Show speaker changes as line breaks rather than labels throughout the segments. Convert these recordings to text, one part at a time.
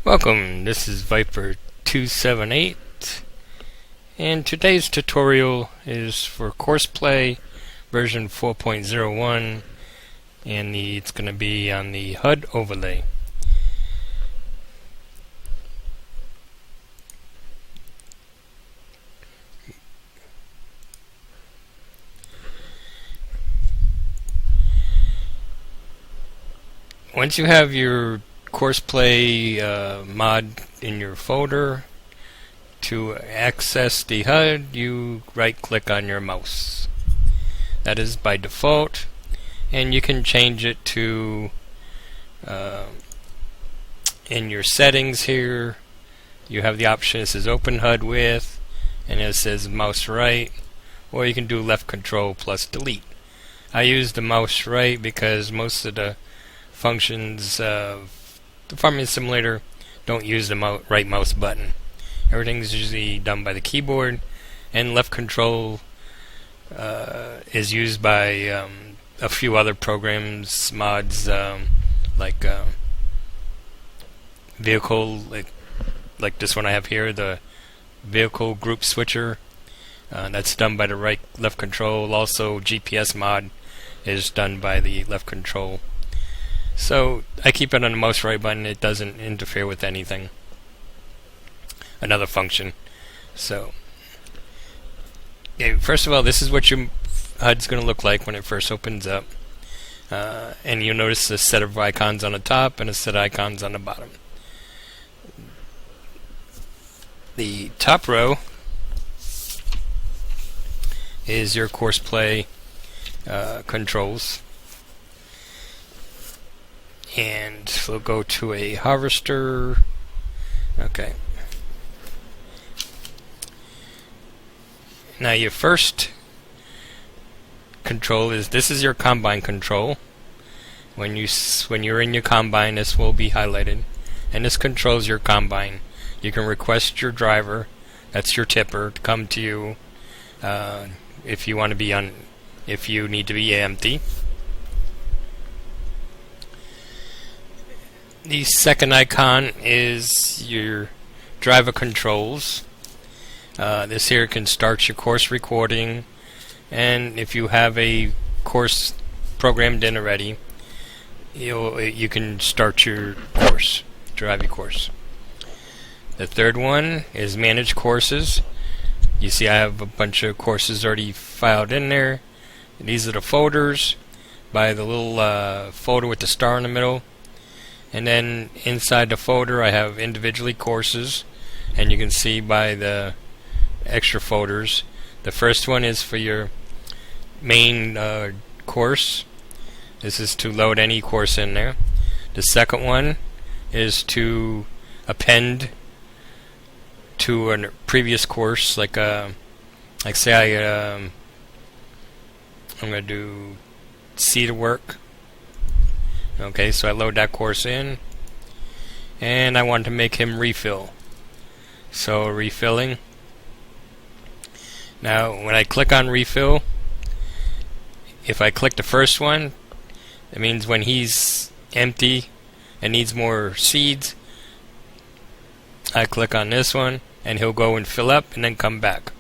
Welcome, this is Viper 278 and today's tutorial is for Courseplay version 4.01 and it's going to be on the HUD overlay. Once you have your Courseplay mod in your folder, to access the HUD, you right-click on your mouse. That is by default, and you can change it to in your settings here. You have the option. It says Open HUD with, and it says mouse right, or you can do left control plus delete. I use the mouse right because most of the functions of the farming simulator don't use the right mouse button. Everything's usually done by the keyboard, and left control is used by a few other programs, mods like vehicle, like this one I have here, the vehicle group switcher. That's done by the left control. Also, GPS mod is done by the left control. So I keep it on the mouse right button. It doesn't interfere with anything. Another function. So, yeah, first of all, this is what your HUD's going to look like when it first opens up. And you'll notice a set of icons on the top and a set of icons on the bottom. The top row is your Courseplay controls. And we'll go to a harvester. Okay. Now your first control is, this is your combine control. When you're in your combine, this will be highlighted, and this controls your combine. You can request your driver, that's your tipper, to come to you if you want to be if you need to be empty. The second icon is your driver controls. This here can start your course recording, and if you have a course programmed in already, you can start your course, drive your course. The third one is manage courses. You see I have a bunch of courses already filed in there. These are the folders by the little folder with the star in the middle. And then inside the folder I have individually courses, and you can see by the extra folders. The first one is for your main course. This is to load any course in there. The second one is to append to a previous course, like say I'm going to do C to work. Okay, so I load that course in, and I want to make him refill. So refilling. Now when I click on refill, if I click the first one, it means when he's empty and needs more seeds, I click on this one and he'll go and fill up and then come back.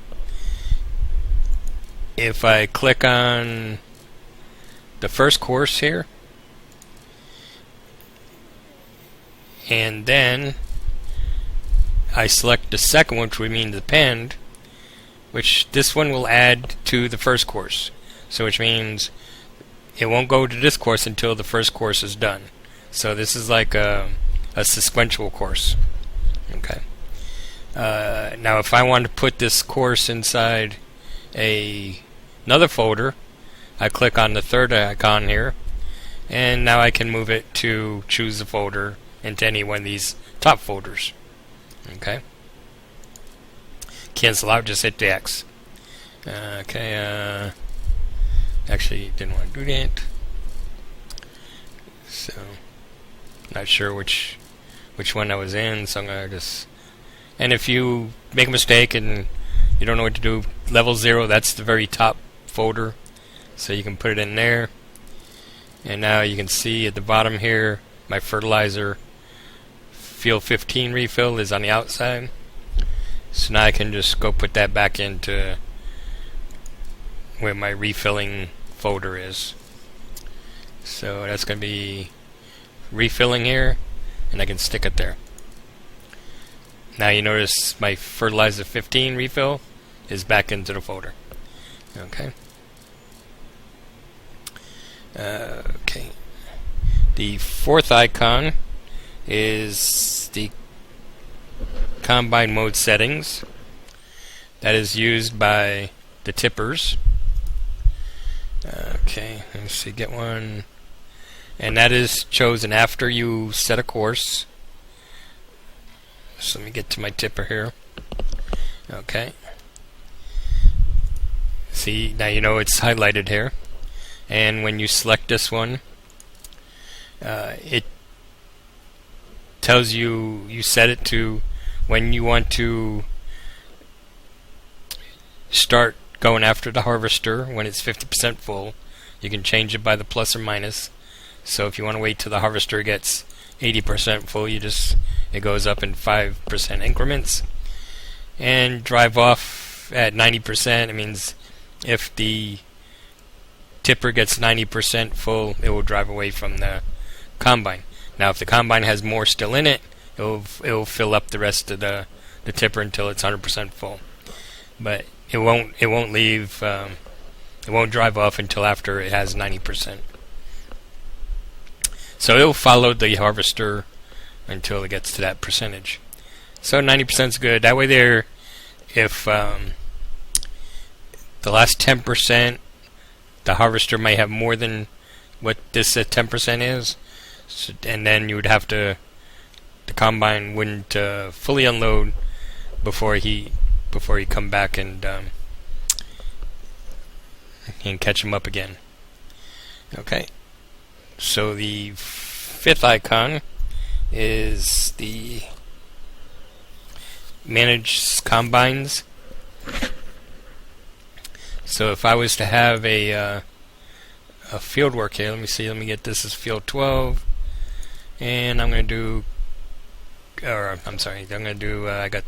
If I click on the first course here, and then I select the second one, which would mean append, which this one will add to the first course. So which means it won't go to this course until the first course is done. So this is like a sequential course. Okay. Now if I want to put this course inside another folder, I click on the third icon here, and now I can move it to choose a folder into any one of these top folders. Okay. Cancel out, just hit the X. Okay, actually didn't want to do that. So, not sure which one I was in, so I'm going to just... And if you make a mistake and you don't know what to do, level 0, that's the very top folder. So you can put it in there. And now you can see at the bottom here, my fertilizer field 15 refill is on the outside. So now I can just go put that back into where my refilling folder is. So that's going to be refilling here, and I can stick it there. Now you notice my fertilizer 15 refill is back into the folder. Okay. Okay. The fourth icon is the combine mode settings. That is used by the tippers. Okay, let's see, get one. And that is chosen after you set a course. So let me get to my tipper here. Okay. See, now you know it's highlighted here. And when you select this one, it tells you set it to when you want to start going after the harvester when it's 50% full. You can change it by the plus or minus. So if you want to wait till the harvester gets 80% full, it goes up in 5% increments. And drive off at 90%. It means if the tipper gets 90% full, it will drive away from the combine. Now if the combine has more still in it, it will fill up the rest of the tipper until it's 100% full. But it won't leave. It won't drive off until after it has 90%. So it will follow the harvester until it gets to that percentage. So 90% is good. That way there, if the last 10%, the harvester might have more than what this 10% is, so, and then you would have to, the combine wouldn't fully unload before he come back and catch him up again. Okay. So the fifth icon is the manage combines. So if I was to have a field work here, let me get this as field 12, and I'm going to do, I got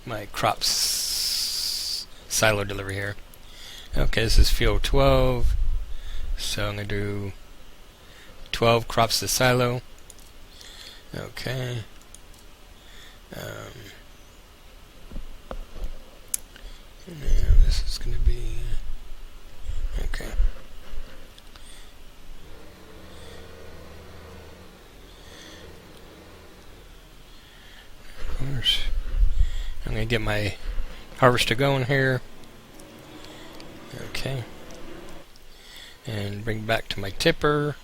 my crops silo delivery here. Okay, this is field 12, so I'm going to do 12 crops to silo. Okay. Now this is going to be okay. Of course, I'm going to get my harvester going here. Okay, and bring back to my tipper.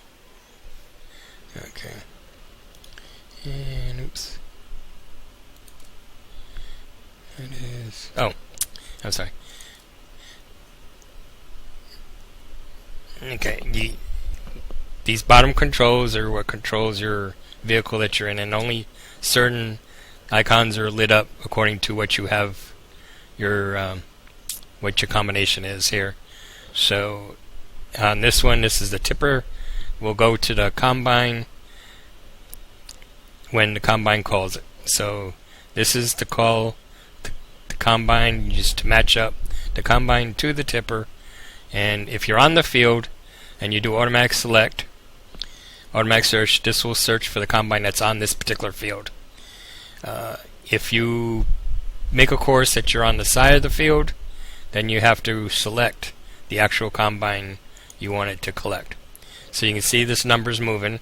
Okay, and oops, it is. Oh, I'm sorry. Okay, these bottom controls are what controls your vehicle that you're in, and only certain icons are lit up according to what you have your what your combination is here. So on this one, this is the tipper. We'll go to the combine when the combine calls it. So this is to call the combine, just to match up the combine to the tipper. And if you're on the field and you do automatic select, automatic search, this will search for the combine that's on this particular field. If you make a course that you're on the side of the field, then you have to select the actual combine you want it to collect. So you can see this number's moving.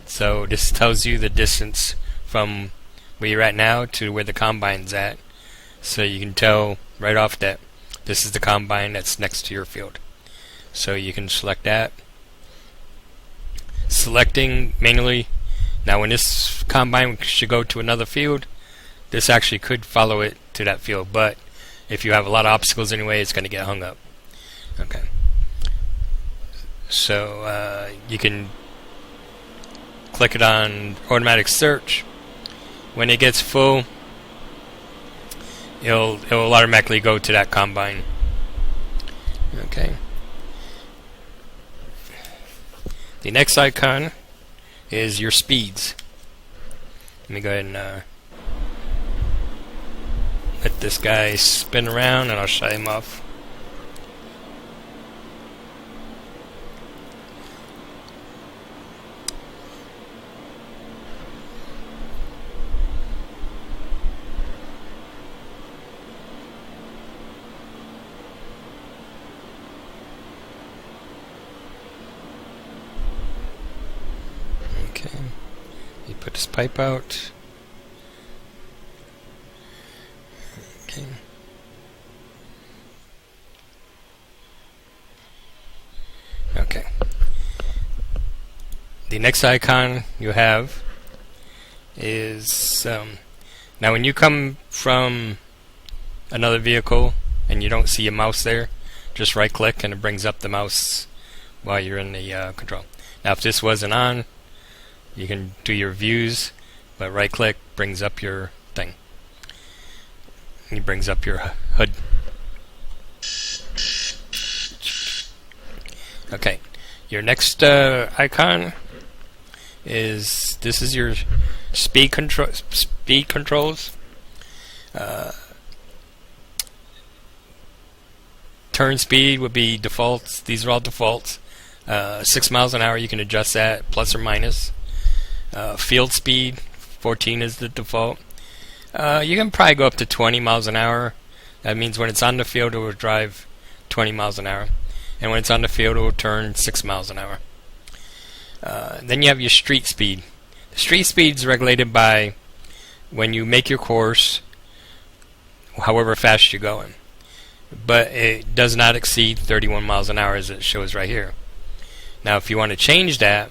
So this tells you the distance from where you're at now to where the combine's at. So you can tell right off that this is the combine that's next to your field. So you can select that. Selecting manually. Now when this combine should go to another field, this actually could follow it to that field, but if you have a lot of obstacles anyway, it's going to get hung up. Okay. So you can click it on automatic search. When it gets full, it'll automatically go to that combine. Okay. The next icon is your speeds. Let me go ahead and let this guy spin around, and I'll shut him off. Okay, you put this pipe out. Okay. Okay. The next icon you have is now when you come from another vehicle and you don't see a mouse there, just right click and it brings up the mouse while you're in the control. Now if this wasn't on, you can do your views, but right click brings up your thing. He brings up your HUD. Okay, your next icon is this is your speed controls. Turn speed would be defaults. These are all defaults. 6 miles an hour, you can adjust that plus or minus. Field speed 14 is the default. You can probably go up to 20 miles an hour. That means when it's on the field, it will drive 20 miles an hour. And when it's on the field, it will turn 6 miles an hour. Then you have your street speed. The street speed is regulated by when you make your course, however fast you're going. But it does not exceed 31 miles an hour as it shows right here. Now if you want to change that,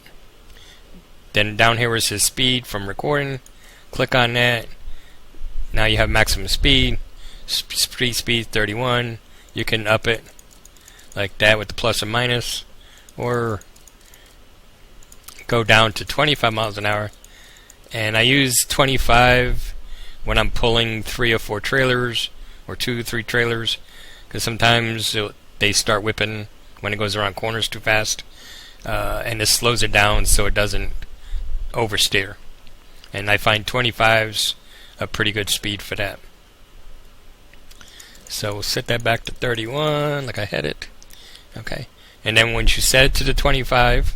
then down here where it says speed from recording, click on that. Now you have maximum speed. Street speed 31. You can up it like that with the plus or minus, or go down to 25 miles an hour. And I use 25 when I'm pulling 3 or 4 trailers, or 2 or 3 trailers, because sometimes they start whipping when it goes around corners too fast, and this slows it down so it doesn't oversteer. And I find 25's a pretty good speed for that. So we'll set that back to 31 like I had it. Okay, and then once you set it to the 25,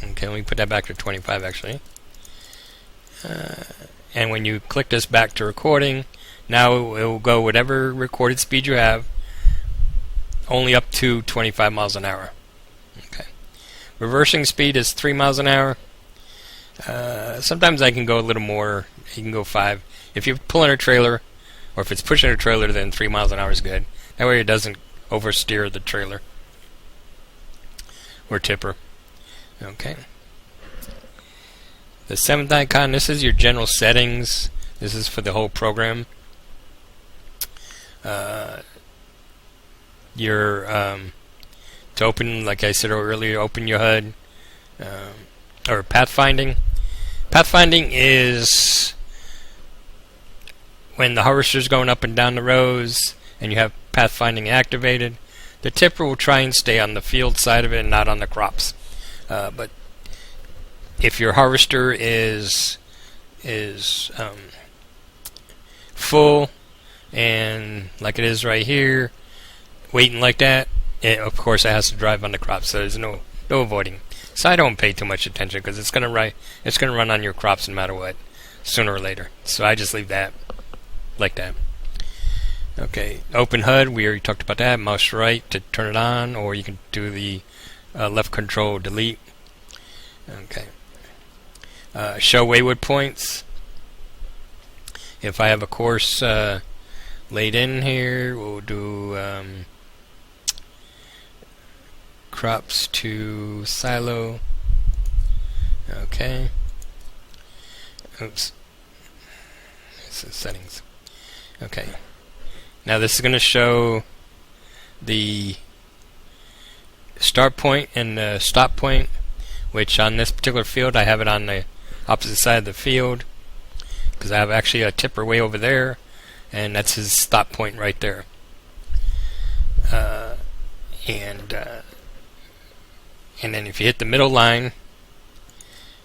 okay, let me put that back to 25 actually. And when you click this back to recording, now it will go whatever recorded speed you have, only up to 25 miles an hour. Okay. Reversing speed is 3 miles an hour. Sometimes I can go a little more. You can go 5. If you're pulling a trailer, or if it's pushing a trailer, then 3 miles an hour is good. That way it doesn't oversteer the trailer or tipper. Okay. The 7th icon, this is your general settings. This is for the whole program. To open, like I said earlier, open your HUD, or pathfinding. Pathfinding is when the harvester's going up and down the rows and you have pathfinding activated. The tipper will try and stay on the field side of it and not on the crops. But if your harvester is full, and like it is right here, waiting like that, of course it has to drive on the crops, so there's no avoiding. So I don't pay too much attention because it's gonna run on your crops no matter what, sooner or later. So I just leave that like that. Okay, open HUD, we already talked about that. Mouse right to turn it on, or you can do the left control delete. Okay. Show waywood points. If I have a course laid in here, we'll do crops to silo. Okay. Oops. This is settings. Okay. Now this is going to show the start point and the stop point, which on this particular field I have it on the opposite side of the field because I have actually a tipper way over there, and that's his stop point right there. And then if you hit the middle line,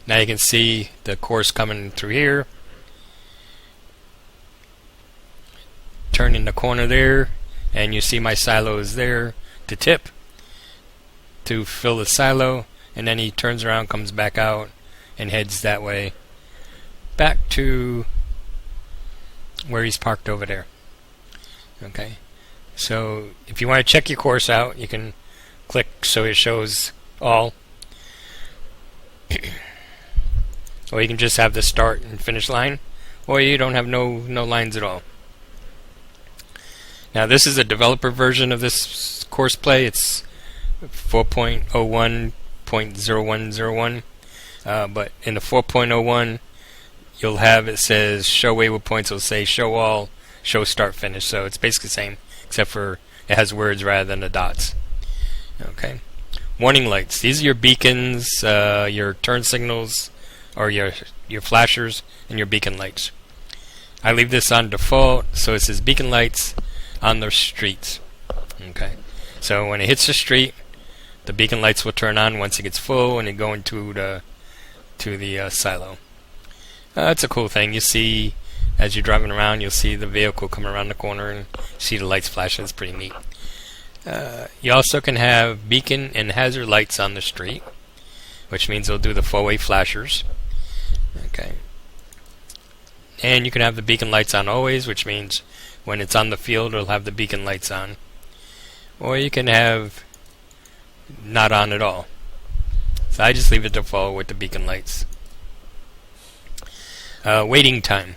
now you can see the course coming through here, the corner there, and you see my silo is there to tip, to fill the silo, and then he turns around, comes back out, and heads that way back to where he's parked over there. Okay, so if you want to check your course out, you can click so it shows all, or you can just have the start and finish line, or you don't have no lines at all. Now this is a developer version of this Courseplay. It's 4.01.0101, but in the 4.01 you'll have, it says show waypoints, it'll say show all, show start finish, so it's basically the same except for it has words rather than the dots. Okay, warning lights, these are your beacons, your turn signals, or your flashers and your beacon lights. I leave this on default, so it says beacon lights on the streets. Okay, so when it hits the street, the beacon lights will turn on once it gets full and it go into the silo. It's a cool thing. You see, as you're driving around, you'll see the vehicle come around the corner and see the lights flashing. It's pretty neat. You also can have beacon and hazard lights on the street, which means they'll do the four-way flashers. Okay, and you can have the beacon lights on always, which means when it's on the field, it'll have the beacon lights on. Or you can have not on at all. So I just leave it default with the beacon lights. Waiting time.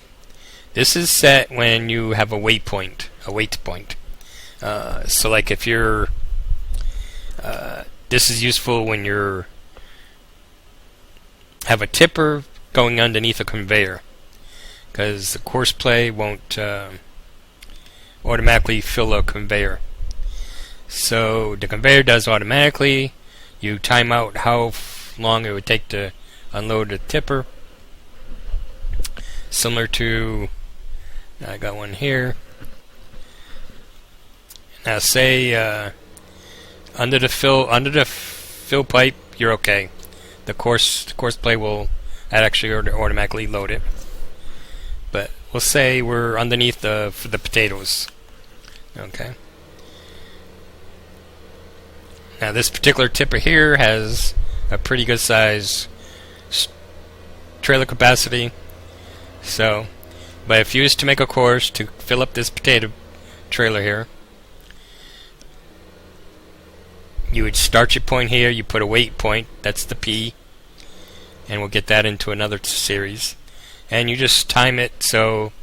This is set when you have a wait point. So like if you're this is useful when you're have a tipper going underneath a conveyor, because the Courseplay won't automatically fill a conveyor. So the conveyor does automatically. You time out how long it would take to unload the tipper. Similar to, I got one here. Now say under the fill pipe, you're okay. The Courseplay will actually automatically load it. But we'll say we're underneath the potatoes. Okay. Now this particular tipper here has a pretty good size trailer capacity. So, but if you was to make a course to fill up this potato trailer here, you would start your point here, you put a wait point, that's the P, and we'll get that into another series. And you just time it, so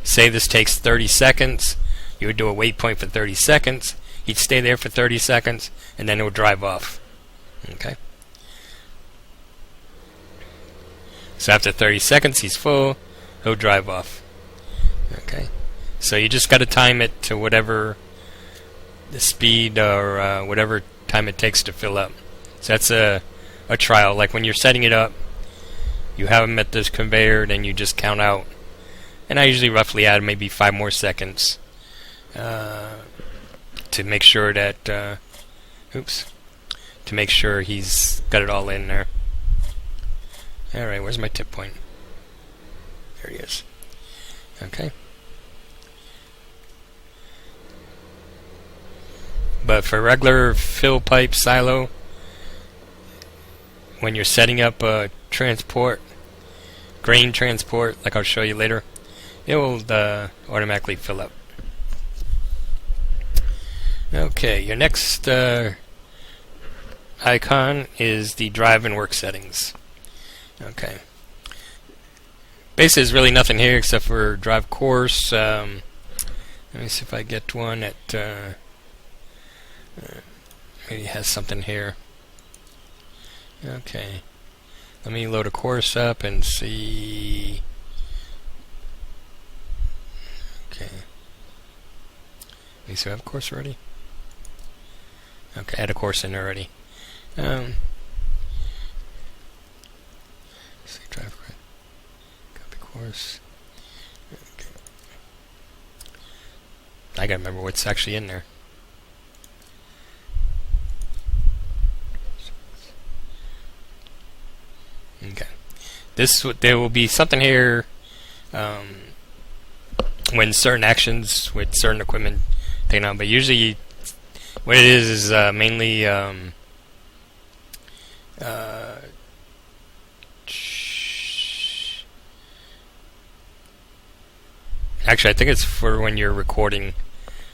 say this takes 30 seconds, you would do a wait point for 30 seconds, he'd stay there for 30 seconds, and then it would drive off. Okay. So after 30 seconds, he's full, he'll drive off. Okay. So you just got to time it to whatever the speed or whatever time it takes to fill up. So that's a trial. Like when you're setting it up, you have them at this conveyor, then you just count out. And I usually roughly add maybe 5 more seconds to make sure that to make sure he's got it all in there. Alright, where's my tip point? There he is. Okay. But for regular fill pipe silo, when you're setting up a transport, grain transport, like I'll show you later, it will automatically fill up. Okay, your next icon is the drive and work settings. Okay. Basically, there's really nothing here except for drive course. Let me see if I get one at. Maybe it has something here. Okay. Let me load a course up and see. Okay. At least I have a course already. Okay, I had a course in already. See, drive copy course. Okay. I gotta remember what's actually in there. Okay. There will be something here. when certain actions with certain equipment taken on. But usually, what it is mainly actually, I think it's for when you're recording.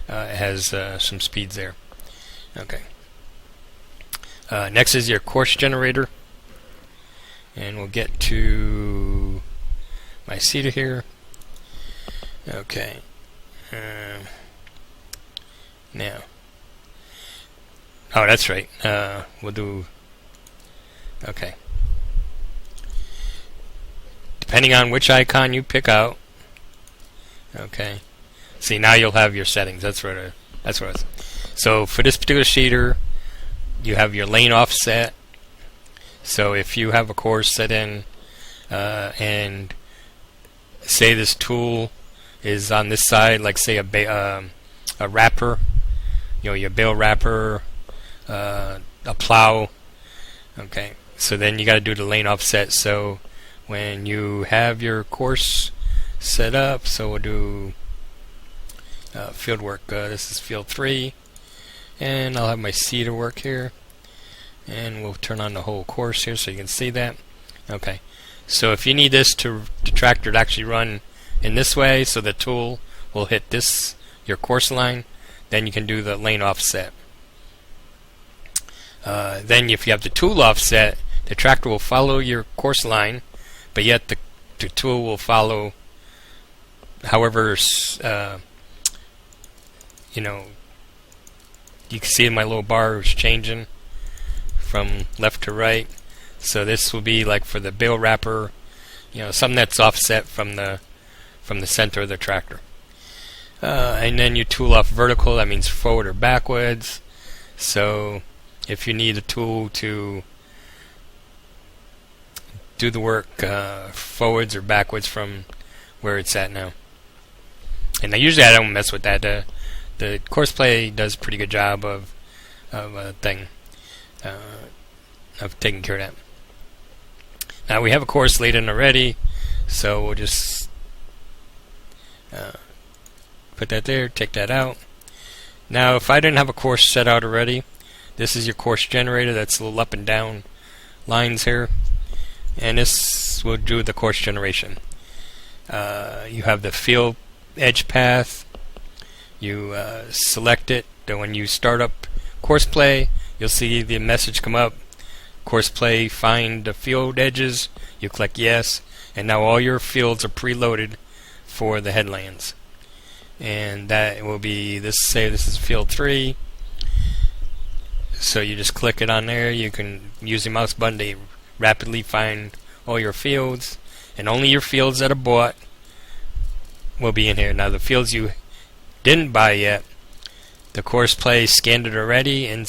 It has some speeds there. Okay. Next is your course generator, and we'll get to my seeder here. Okay. Now. Oh, that's right. We'll do. Okay. Depending on which icon you pick out. Okay. See, now you'll have your settings. That's what it is. So for this particular shader, you have your lane offset. So if you have a course set in, and say this tool is on this side, like say a wrapper, your bale wrapper, a plow. Okay. So then you got to do the lane offset. So when you have your course set up, so we'll do field work. This is field 3, and I'll have my seeder work here, and we'll turn on the whole course here so you can see that. Okay, so if you need this the tractor to actually run in this way, so the tool will hit this your course line, then you can do the lane offset. Then if you have the tool offset, the tractor will follow your course line, but yet the tool will follow however you can see my little bar is changing from left to right. So this will be like for the bale wrapper, something that's offset from the center of the tractor. And then you tool off vertical, that means forward or backwards. So if you need a tool to do the work forwards or backwards from where it's at now. And usually I don't mess with that. The Courseplay does a pretty good job of taking care of that. Now we have a course laid in already, so we'll just put that there, take that out. Now if I didn't have a course set out already, this is your course generator. That's a little up and down lines here, and this will do the course generation. You have the field edge path. You select it. Then when you start up Courseplay, you'll see the message come up. Courseplay, find the field edges. You click yes, and now all your fields are preloaded for the headlands. And that will be this. Say this is field 3. So you just click it on there. You can use the mouse button to rapidly find all your fields, and only your fields that are bought will be in here. Now the fields you didn't buy yet, the Courseplay scanned it already in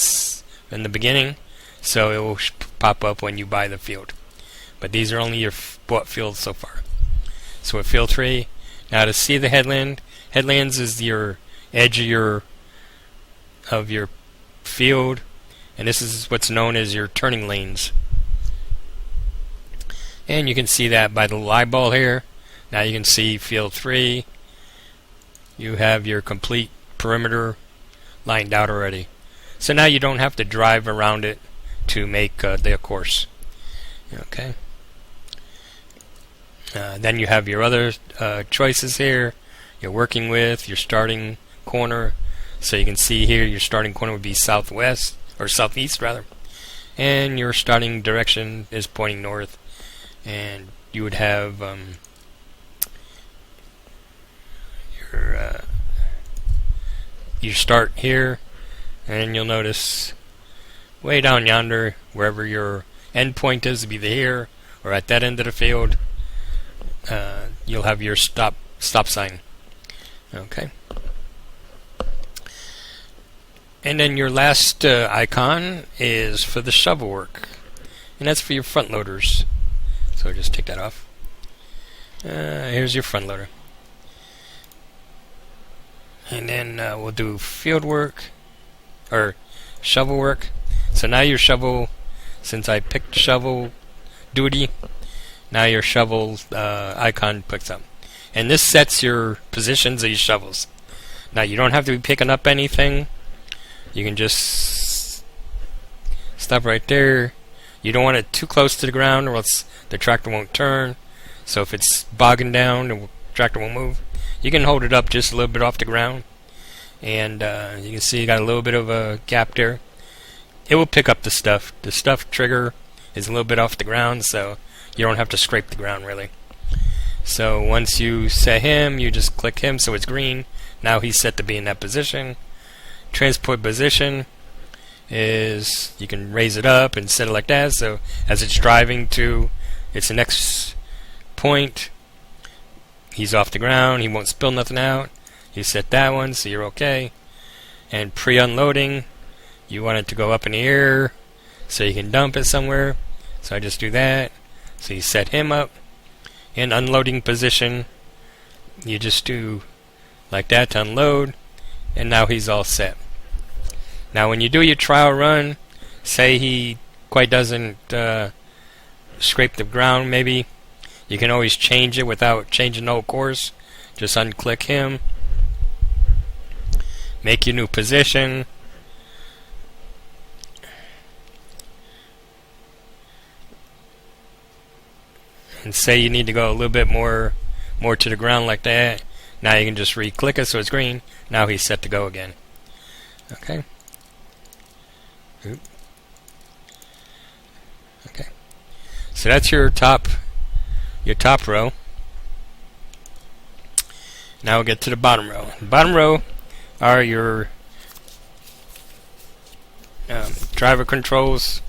the beginning, so it will pop up when you buy the field. But these are only your bought fields so far. So with field 3, now to see the headlands is your edge of your field, and this is what's known as your turning lanes. And you can see that by the little eyeball here. Now you can see field 3. You have your complete perimeter lined out already. So now you don't have to drive around it to make the course. Okay. Then you have your other choices here. You're working with your starting corner. So you can see here your starting corner would be southwest, or southeast rather. And your starting direction is pointing north. And you would have you start here, and you'll notice way down yonder, wherever your end point is, to be here or at that end of the field, you'll have your stop sign. Okay. And then your last icon is for the shovel work, and that's for your front loaders. So just take that off. Here's your front loader. And then we'll do field work, or shovel work. So now your shovel, since I picked shovel duty, now your shovel icon picks up. And this sets your positions of your shovels. Now you don't have to be picking up anything. You can just stop right there. You don't want it too close to the ground or else the tractor won't turn. So if it's bogging down, the tractor won't move. You can hold it up just a little bit off the ground. And you can see you got a little bit of a gap there. It will pick up the stuff. The stuff trigger is a little bit off the ground, so you don't have to scrape the ground really. So once you set him, you just click him so it's green. Now he's set to be in that position. Transport position is you can raise it up and set it like that, so as it's driving to its next point, he's off the ground, he won't spill nothing out. You set that one so you're okay. And pre-unloading, you want it to go up in the air so you can dump it somewhere. So I just do that. So you set him up. In unloading position, you just do like that to unload, and now he's all set. Now when you do your trial run, say he quite doesn't scrape the ground maybe, you can always change it without changing the whole course. Just unclick him, make your new position, and say you need to go a little bit more to the ground like that. Now you can just re-click it so it's green. Now he's set to go again. Okay. Oop. Okay. So that's your top row. Now we'll get to the bottom row. The bottom row are your driver controls.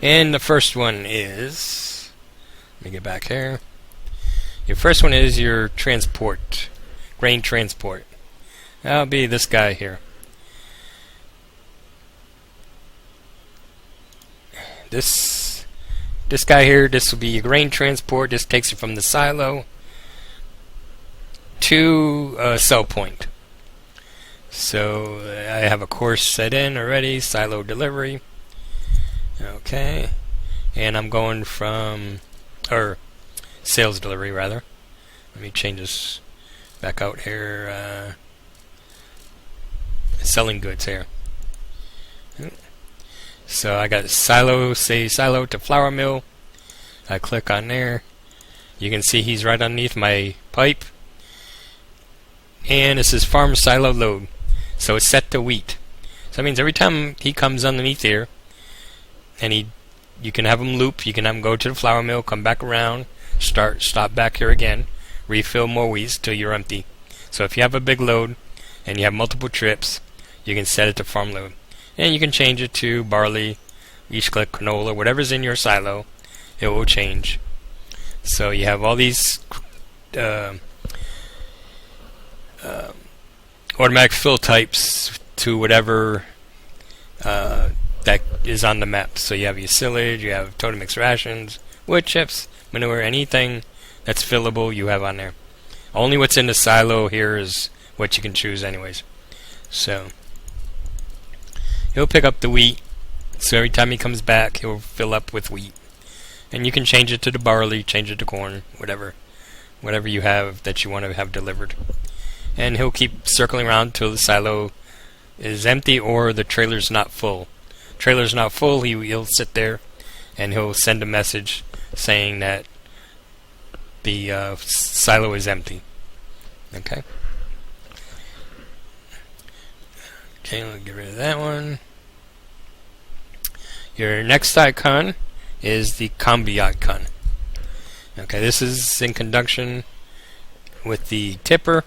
And the first one is, let me get back here. Your first one is your transport, grain transport. That'll be this guy here. This guy here, this will be your grain transport. This takes it from the silo to a sell point. So I have a course set in already, silo delivery. Okay, and I'm going from, or sales delivery rather. Let me change this back out here. Selling goods here. So I got silo, say silo to flour mill. I click on there. You can see he's right underneath my pipe. And this is farm silo load. So it's set to wheat. So that means every time he comes underneath here, and you can have him loop, you can have him go to the flour mill, come back around, stop back here again, refill more wheat till you're empty. So if you have a big load and you have multiple trips, you can set it to farm load. And you can change it to barley, each click, canola, whatever's in your silo, it will change. So you have all these automatic fill types to whatever that is on the map. So you have your silage, you have total mix rations, wood chips, manure, anything that's fillable you have on there. Only what's in the silo here is what you can choose anyways. So he'll pick up the wheat, so every time he comes back he'll fill up with wheat. And you can change it to the barley, change it to corn, whatever you have that you want to have delivered. And he'll keep circling around till the silo is empty or the trailer's not full. Trailer's not full, he'll sit there and he'll send a message saying that the silo is empty. Okay. Okay, let's get rid of that one. Your next icon is the combi icon. Okay, this is in conjunction with the tipper.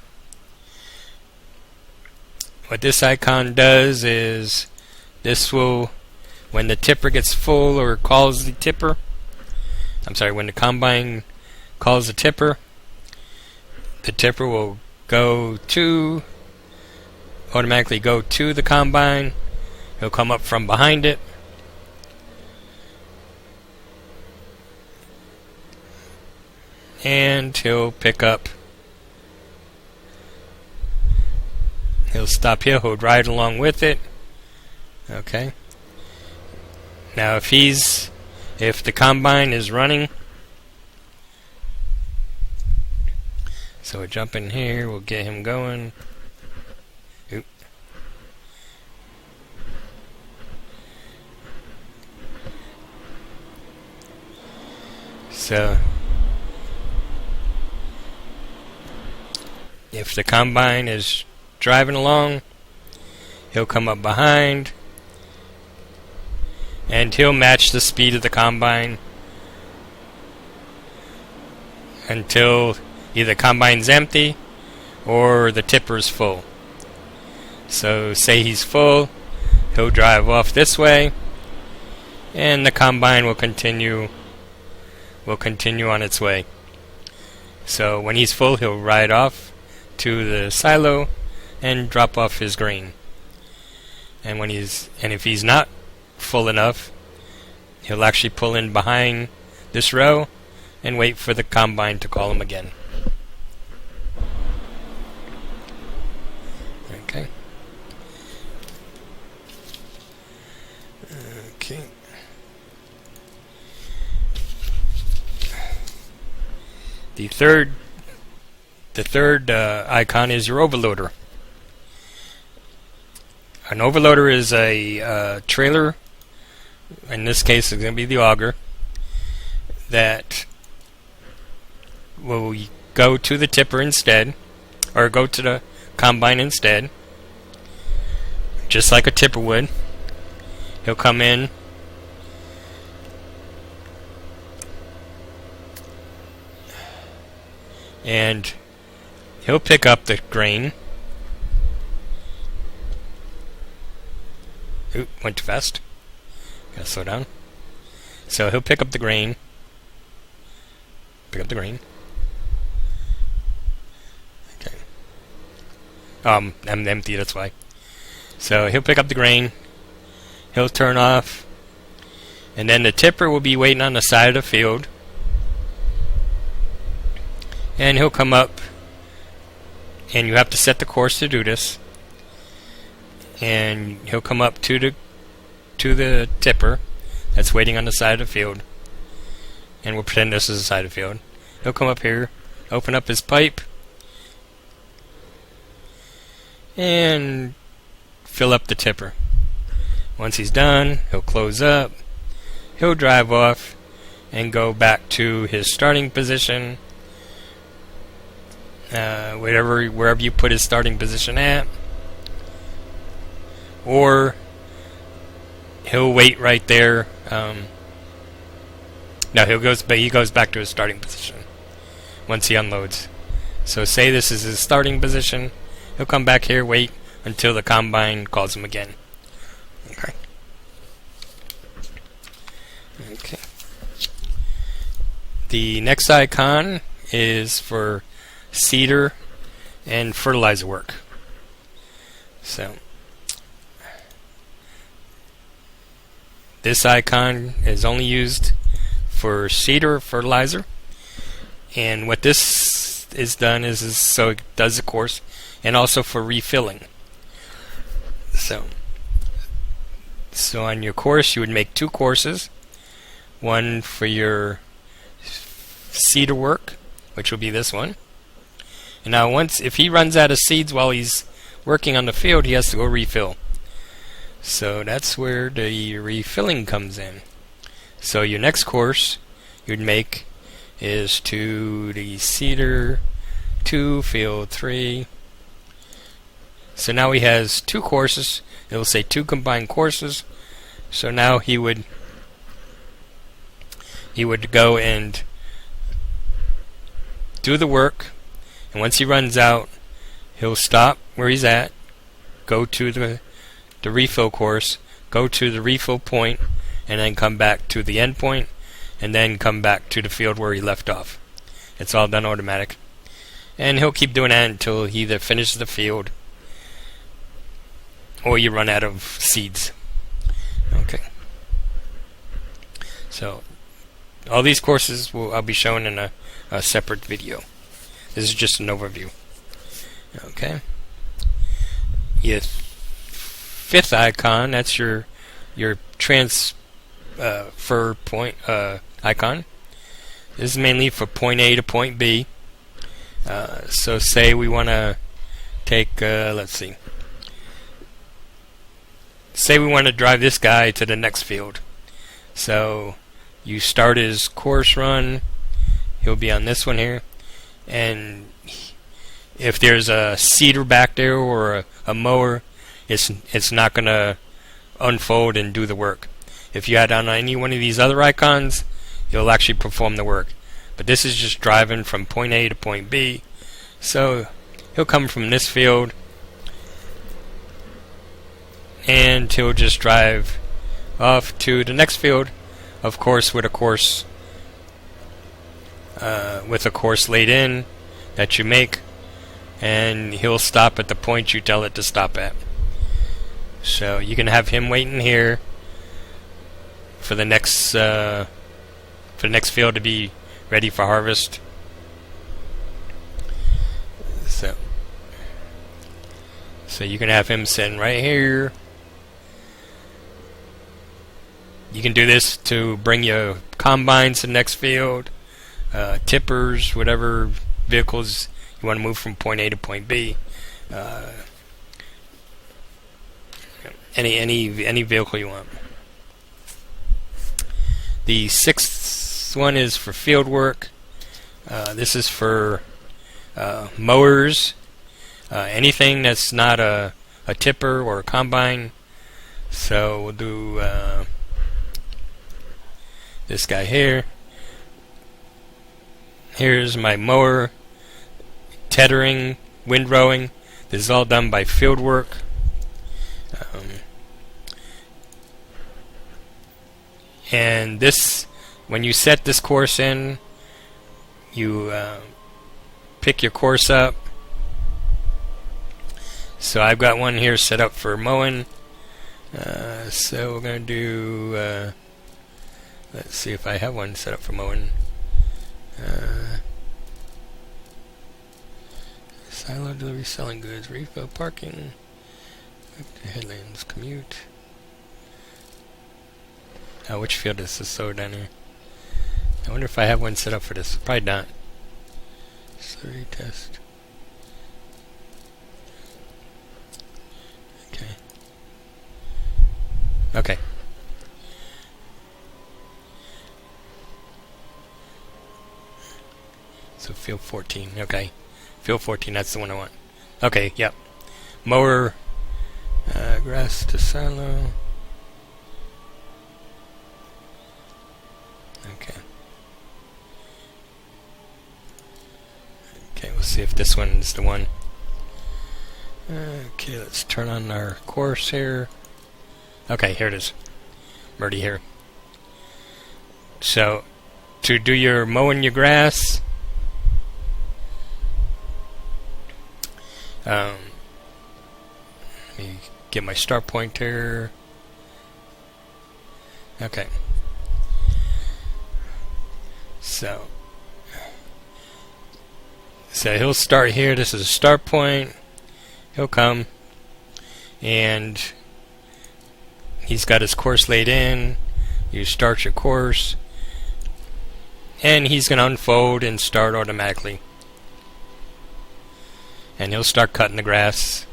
What this icon does is this will, when the tipper gets full or calls the tipper, when the combine calls the tipper will automatically go to the combine. He'll come up from behind it. And he'll pick up. He'll stop here, he'll ride along with it. Okay. Now if the combine is running, so we'll jump in here, we'll get him going. Oop. So if the combine is driving along, he'll come up behind and he'll match the speed of the combine until either the combine's empty or the tipper's full. So say he's full, he'll drive off this way and the combine will continue on its way. So when he's full, he'll ride off to the silo and drop off his grain. And if he's not full enough, he'll actually pull in behind this row and wait for the combine to call him again. Okay. The third icon is your overloader. An overloader is a trailer, in this case it's going to be the auger, that will go to the tipper instead, or go to the combine instead, just like a tipper would. He'll come in and he'll pick up the grain. Oop, went too fast. Gotta slow down. So he'll pick up the grain. Pick up the grain. Okay. I'm empty, that's why. So he'll pick up the grain. He'll turn off. And then the tipper will be waiting on the side of the field. And he'll come up. And you have to set the course to do this. And he'll come up to the tipper that's waiting on the side of the field. And we'll pretend this is the side of the field. He'll come up here, open up his pipe, and fill up the tipper. Once he's done, he'll close up, he'll drive off, and go back to his starting position, wherever you put his starting position at. Or he'll wait right there. No, he goes back to his starting position once he unloads. So say this is his starting position. He'll come back here, wait until the combine calls him again. Okay. Okay. The next icon is for seeder and fertilizer work. So this icon is only used for seeder fertilizer, and what this is done is so it does the course, and also for refilling. So on your course you would make two courses, one for your seeder work, which will be this one. And now if he runs out of seeds while he's working on the field, he has to go refill. So that's where the refilling comes in. So your next course you'd make is to the seeder 2, field 3. So now he has two courses. It'll say 2 combined courses. So now he would go and do the work, and once he runs out, he'll stop where he's at, go to the refill course, go to the refill point, and then come back to the end point, and then come back to the field where he left off. It's all done automatic. And he'll keep doing that until he either finishes the field or you run out of seeds. Okay. So all these courses I'll be showing in a separate video. This is just an overview. Okay. Your fifth icon, that's your for point icon. This is mainly for point A to point B. So say we want to take, let's see. Say we want to drive this guy to the next field. So you start his course run. He'll be on this one here. And if there's a seeder back there or a mower, it's not going to unfold and do the work. If you had on any one of these other icons, it'll actually perform the work. But this is just driving from point A to point B. So he'll come from this field and he'll just drive off to the next field, of course with a course laid in that you make, and he'll stop at the point you tell it to stop at. So you can have him waiting here for the next field to be ready for harvest. So you can have him sitting right here. You can do this to bring your combines to the next field, tippers, whatever vehicles you want to move from point A to point B. Any vehicle you want. The sixth one is for field work. This is for mowers, anything that's not a tipper or a combine. So we'll do this guy here. Here's my mower, tethering, windrowing. This is all done by field work. And this, when you set this course in, you pick your course up. So I've got one here set up for mowing. So we're going to do, let's see if I have one set up for mowing. Silo delivery, selling goods, refill, parking, headlands, commute. Which field is this so down here? I wonder if I have one set up for this. Probably not. Slurry test. Okay. Okay. So field 14. Okay. Field 14, that's the one I want. Okay, yep. Mower, grass to silo. Okay. Okay, we'll see if this one's the one. Okay, let's turn on our course here. Okay, here it is. I'm already here. So, to do your mowing your grass, let me get my start point here. Okay. So he'll start here. This is a start point. He'll come and he's got his course laid in. You start your course and he's going to unfold and start automatically. And he'll start cutting the grass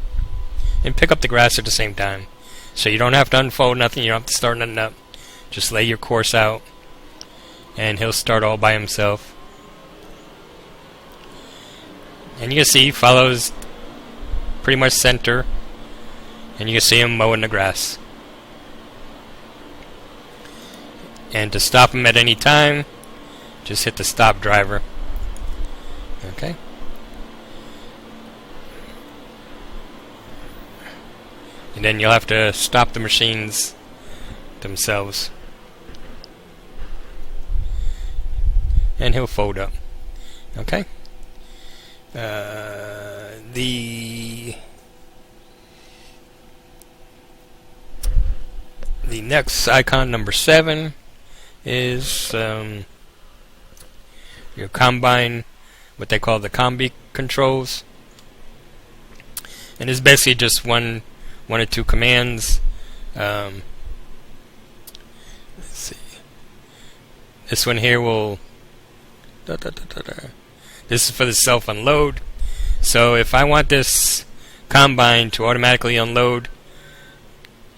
and pick up the grass at the same time. So you don't have to unfold nothing. You don't have to start nothing up. Just lay your course out and he'll start all by himself. And you can see he follows pretty much center, and you can see him mowing the grass. And to stop him at any time, just hit the stop driver. Okay. And then you'll have to stop the machines themselves. And he'll fold up. Okay. The next icon, number 7, is your combine, what they call the combi controls, and it's basically just one or two commands. Let's see. This one here will this is for the self unload. So if I want this combine to automatically unload,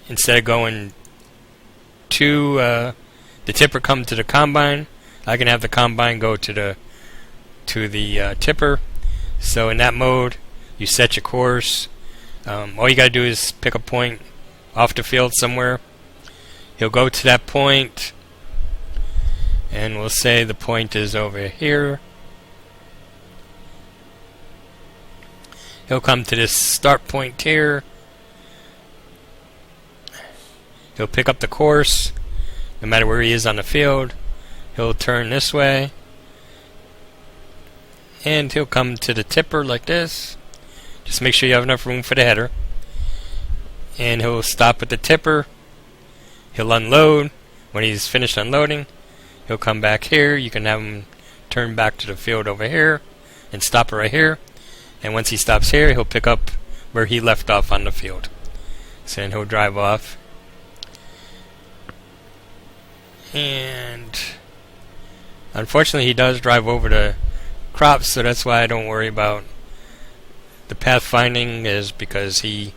instead of going to the tipper come to the combine, I can have the combine go to the tipper. So in that mode, you set your course. All you gotta do is pick a point off the field somewhere. He'll go to that point, and we'll say the point is over here. He'll come to this start point here. He'll pick up the course, no matter where he is on the field. He'll turn this way, and he'll come to the tipper like this. Just make sure you have enough room for the header. And he'll stop at the tipper. He'll unload. When he's finished unloading, he'll come back here. You can have him turn back to the field over here and stop it right here. And once he stops here, he'll pick up where he left off on the field. So then he'll drive off. And unfortunately, he does drive over the crops, so that's why I don't worry about the path finding, is because these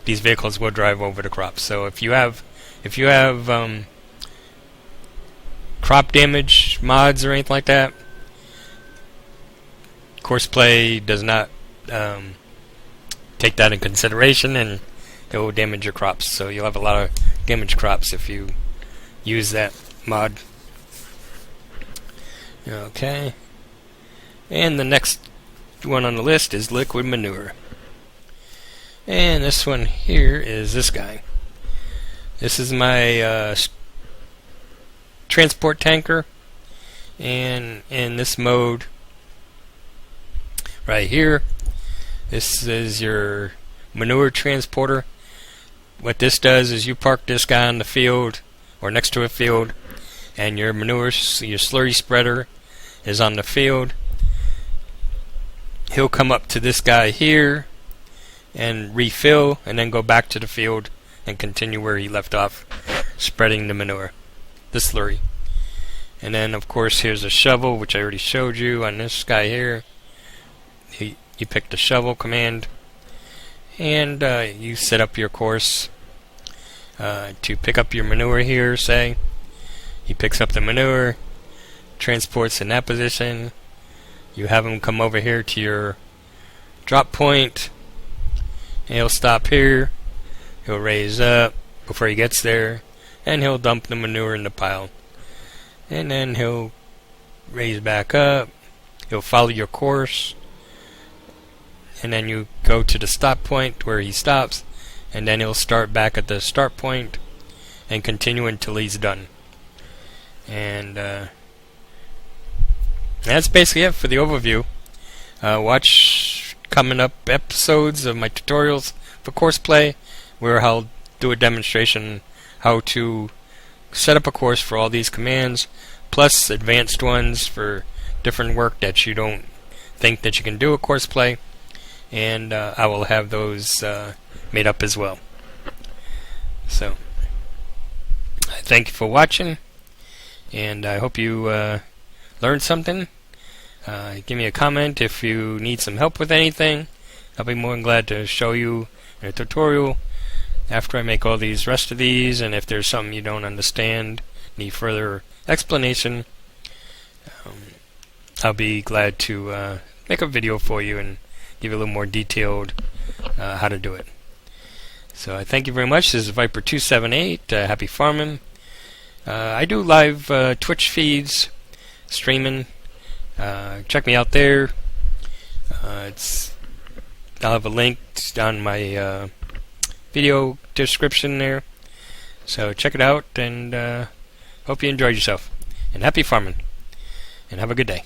vehicles will drive over the crops. So if you have crop damage mods or anything like that, Courseplay does not take that in consideration, and it will damage your crops. So you'll have a lot of damaged crops if you use that mod. Okay. And the next one on the list is liquid manure. And this one here is this guy. This is my transport tanker, and in this mode right here, this is your manure transporter. What this does is you park this guy on the field or next to a field, and your manure, your slurry spreader is on the field. He'll come up to this guy here and refill, and then go back to the field and continue where he left off, spreading the manure, the slurry. And then of course here's a shovel, which I already showed you on this guy here. You pick the shovel command, and you set up your course to pick up your manure here. Say he picks up the manure, transports in that position. You have him come over here to your drop point, and he'll stop here. He'll raise up before he gets there, and he'll dump the manure in the pile. And then he'll raise back up. He'll follow your course, and then you go to the stop point where he stops, and then he'll start back at the start point and continue until he's done. And that's basically it for the overview. Watch coming up episodes of my tutorials for Courseplay, where I'll do a demonstration how to set up a course for all these commands, plus advanced ones for different work that you don't think that you can do with Courseplay, and I will have those made up as well. So I thank you for watching, and I hope you learned something. Give me a comment if you need some help with anything. I'll be more than glad to show you in a tutorial after I make all these rest of these, and if there's something you don't understand, need further explanation, I'll be glad to make a video for you and give you a little more detailed how to do it. So I thank you very much. This is Viper278. Happy farming. I do live Twitch feeds, streaming. Check me out there. I'll have a link on my video description there. So check it out, and hope you enjoyed yourself. And happy farming. And have a good day.